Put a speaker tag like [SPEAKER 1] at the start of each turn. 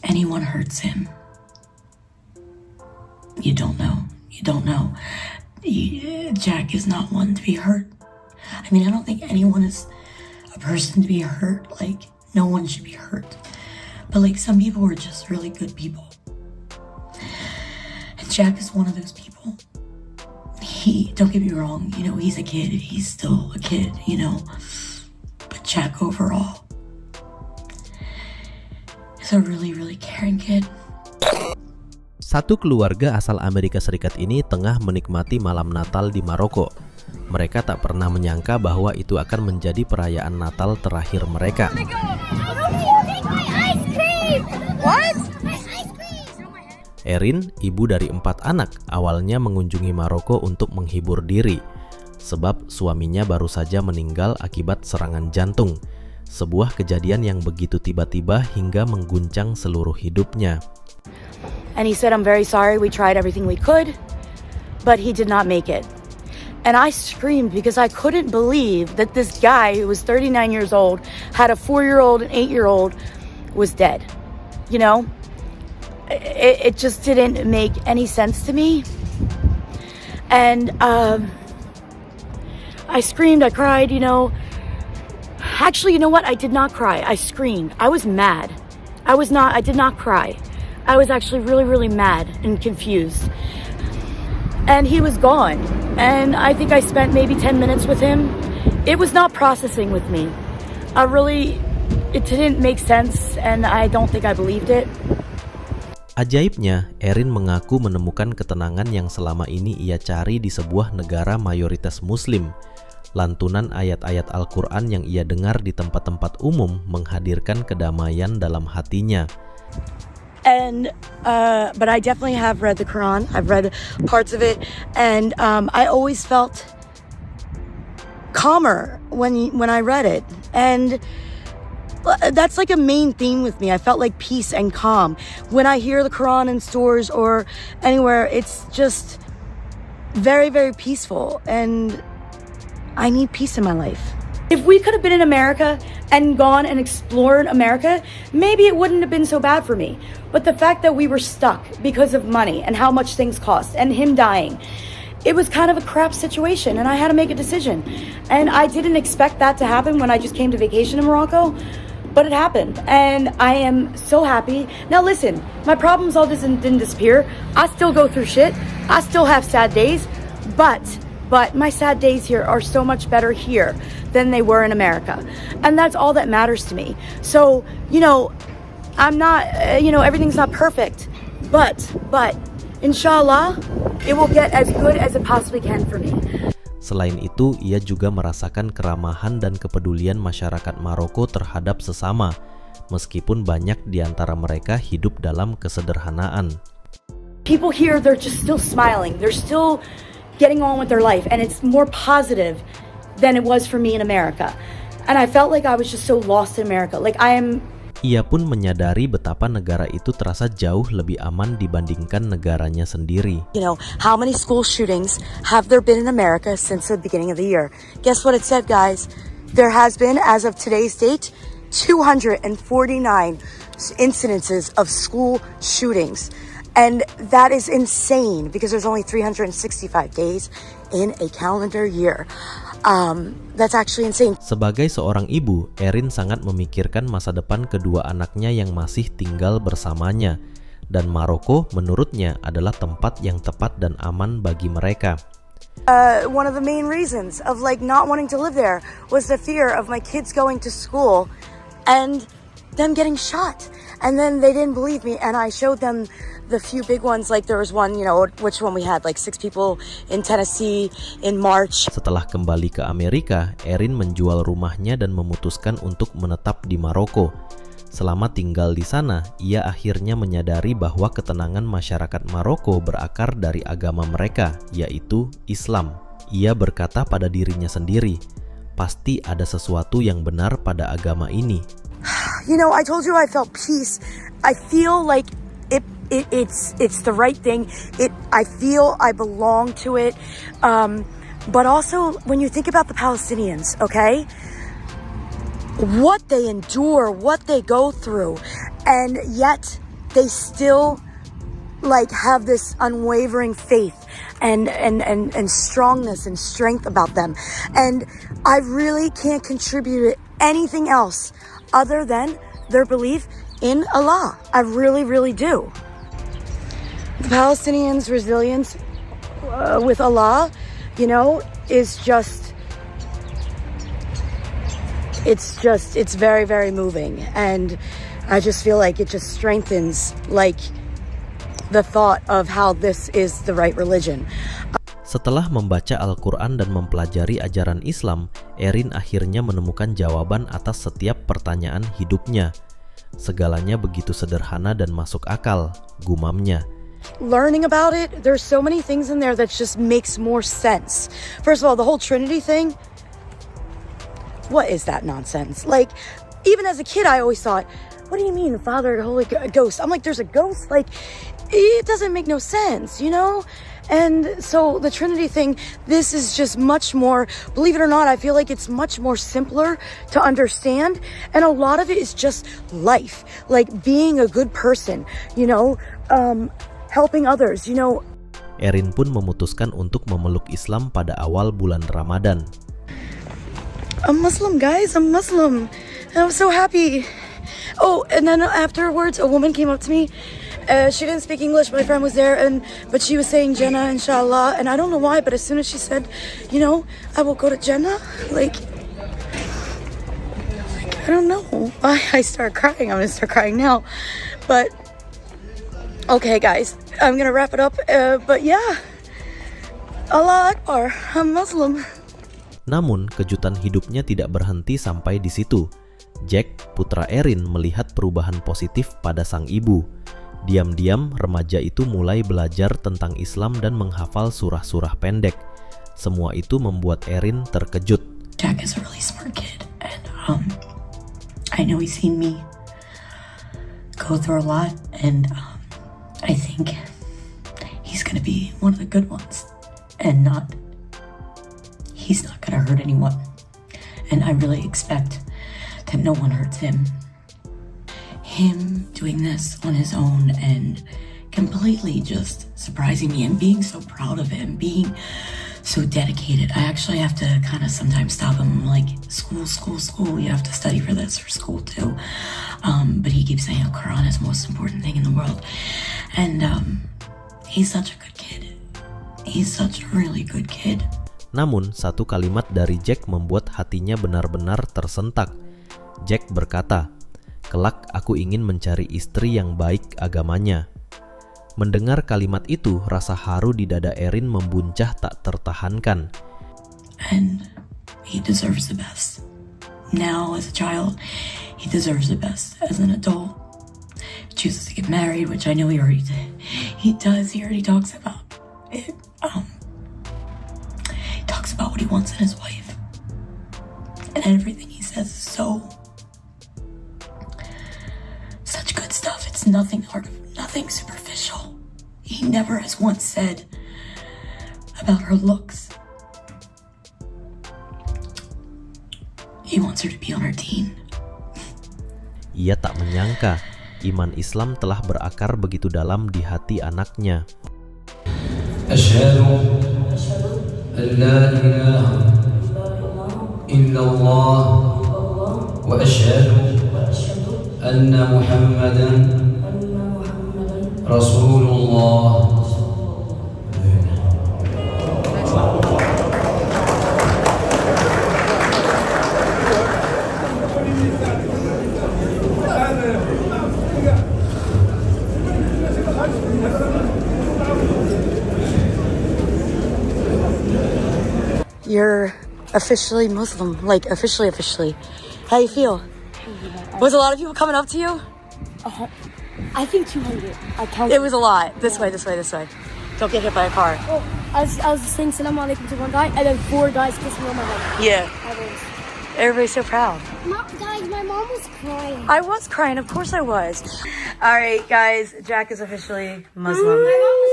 [SPEAKER 1] anyone hurts him, you don't know. You don't know. Jack is not one to be hurt. I mean, I don't think anyone is a person to be hurt. Like, no one should be hurt. But like, some people are just really good people. And Jack is one of those people. Don't get me wrong, you know, he's a kid. He's still a kid, you know. But Jack overall is a really, really caring kid.
[SPEAKER 2] Satu keluarga asal Amerika Serikat ini tengah menikmati malam Natal di Maroko. Mereka tak pernah menyangka bahwa itu akan menjadi perayaan Natal terakhir mereka. Erin, ibu dari 4 anak, awalnya mengunjungi Maroko untuk menghibur diri, sebab suaminya baru saja meninggal akibat serangan jantung. Sebuah kejadian yang begitu tiba-tiba hingga mengguncang seluruh hidupnya.
[SPEAKER 3] And he said, "I'm very sorry, we tried everything we could, but he did not make it." And I screamed because I couldn't believe that this guy who was 39 years old, had a 4-year-old and 8-year-old, was dead. You know? It just didn't make any sense to me. And I screamed, I cried, you know. Actually, you know what? I did not cry. I screamed. I was mad. I did not cry. I was actually really, really mad and confused. And he was gone. And I think I spent maybe 10 minutes with him. It was not processing with me. It didn't make sense, and I don't think I believed it.
[SPEAKER 2] Ajaibnya, Erin mengaku menemukan ketenangan yang selama ini ia cari di sebuah negara mayoritas Muslim. Lantunan ayat-ayat Al-Quran yang ia dengar di tempat-tempat umum menghadirkan kedamaian dalam hatinya.
[SPEAKER 3] And but I definitely have read the Quran. I've read parts of it, and I always felt calmer when I read it. And that's like a main theme with me. I felt like peace and calm. When I hear the Quran in stores or anywhere, it's just very, very peaceful. And I need peace in my life. If we could have been in America and gone and explored America, maybe it wouldn't have been so bad for me. But the fact that we were stuck because of money and how much things cost and him dying, it was kind of a crap situation, and I had to make a decision. And I didn't expect that to happen when I just came to vacation in Morocco. But it happened, and I am so happy. Now listen, my problems all didn't disappear. I still go through shit. I still have sad days, but my sad days here are so much better here than they were in America. And that's all that matters to me. So, you know, I'm not, everything's not perfect, but inshallah, it will get as good as it possibly can for me.
[SPEAKER 2] Selain itu, ia juga merasakan keramahan dan kepedulian masyarakat Maroko terhadap sesama, meskipun banyak di antara mereka hidup dalam kesederhanaan.
[SPEAKER 3] People here, they're just still smiling. They're still getting on with their life, and it's more positive than it was for me in America. And I felt like I was just so lost in America.
[SPEAKER 2] Ia pun menyadari betapa negara itu terasa jauh lebih aman dibandingkan negaranya sendiri.
[SPEAKER 3] You know, how many school shootings have there been in America since the beginning of the year? Guess what it said, guys? There has been, as of today's date, 249 incidences of school shootings. And that is insane because there's only 365 days in a calendar year. That's actually insane.
[SPEAKER 2] Sebagai seorang ibu, Erin sangat memikirkan masa depan kedua anaknya yang masih tinggal bersamanya. Dan Maroko menurutnya adalah tempat yang tepat dan aman bagi mereka.
[SPEAKER 3] One of the main reasons of not wanting to live there was the fear of my kids going to school and them getting shot. And then they didn't believe me, and I showed them the few big ones. Like there was one, which one we had, 6 people in Tennessee in March.
[SPEAKER 2] Setelah kembali ke Amerika, Erin menjual rumahnya dan memutuskan untuk menetap di Maroko. Selama tinggal di sana, ia akhirnya menyadari bahwa ketenangan masyarakat Maroko berakar dari agama mereka, yaitu Islam. Ia berkata pada dirinya sendiri, pasti ada sesuatu yang benar pada agama ini.
[SPEAKER 3] I told you I felt peace. I feel like it's the right thing. I feel I belong to it. But also, when you think about the Palestinians, okay? What they endure, what they go through, and yet they still like have this unwavering faith and strongness and strength about them. And I really can't contribute anything else other than their belief in Allah. I really, really do. The Palestinians' resilience with Allah, you know, is just, it's very, very moving. And I just feel like it just strengthens like the thought of how this is the right religion.
[SPEAKER 2] Setelah membaca Al-Quran dan mempelajari ajaran Islam, Erin akhirnya menemukan jawaban atas setiap pertanyaan hidupnya. Segalanya begitu sederhana dan masuk akal, gumamnya.
[SPEAKER 3] Learning about it, there's so many things in there that just makes more sense. First of all, the whole Trinity thing, what is that nonsense? Like, even as a kid, I always thought, what do you mean, Father, Holy Ghost? I'm like, there's a ghost? Like, it doesn't make no sense, you know? And so the Trinity thing, this is just much more, believe it or not, I feel like it's much more simpler to understand. And a lot of it is just life, like being a good person, you know, helping others, you know.
[SPEAKER 2] Erin pun memutuskan untuk memeluk Islam pada awal bulan Ramadan.
[SPEAKER 3] I'm Muslim, guys, I'm Muslim. And I'm so happy. Oh, and then afterwards, a woman came up to me. She didn't speak English. My friend was there, but she was saying Jannah, inshallah. And I don't know why, but as soon as she said, you know, I will go to Jannah, like I don't know why I start crying. I'm gonna start crying now. But okay, guys, I'm gonna wrap it up. But yeah, Allah Akbar, I'm Muslim.
[SPEAKER 2] Namun, kejutan hidupnya tidak berhenti sampai di situ. Jack, putra Erin, melihat perubahan positif pada sang ibu. Diam-diam, remaja itu mulai belajar tentang Islam dan menghafal surah-surah pendek. Semua itu membuat Erin terkejut.
[SPEAKER 1] Jack is a really smart kid, and I know he's seen me go through a lot, and I think he's gonna be one of the good ones, and he's not gonna hurt anyone. And I really expect that no one hurts him. Him doing this on his own and completely just surprising me and being so proud of him, being so dedicated. I actually have to kind of sometimes stop him, like, school, you have to study for this, or school too. But he keeps saying the Quran is the most important thing in the world. And he's such a good kid. He's such a really good kid.
[SPEAKER 2] Namun, satu kalimat dari Jack membuat hatinya benar-benar tersentak. Jack berkata, "Kelak aku ingin mencari istri yang baik agamanya." Mendengar kalimat itu, rasa haru di dada Erin membuncah tak tertahankan.
[SPEAKER 1] And he deserves the best. Now, as a child, he deserves the best. As an adult, he chooses to get married, which I know he already did. He does. He already talks about it. He talks about what he wants in his wife. And everything he says is such good stuff. It's nothing superficial. He never has once said about her looks. He wants her to be on her deen.
[SPEAKER 2] Ia tak menyangka iman Islam telah berakar begitu dalam di hati anaknya.
[SPEAKER 4] Asyhadu an la ilaha illallah wa asyhadu anna Muhammadan Rasulullah.
[SPEAKER 3] You're officially Muslim, like officially. How you feel? Was a lot of people coming up to you?
[SPEAKER 5] I think 200. I counted.
[SPEAKER 3] It was a lot. This way. Don't get hit by a car.
[SPEAKER 5] Oh, I was saying salam alaikum to one guy, and then 4 guys kissing me on my head.
[SPEAKER 3] Yeah. Everybody's so proud.
[SPEAKER 5] Guys, my mom was crying.
[SPEAKER 3] I was crying, of course I was. All right, guys, Jack is officially Muslim.
[SPEAKER 5] My mom was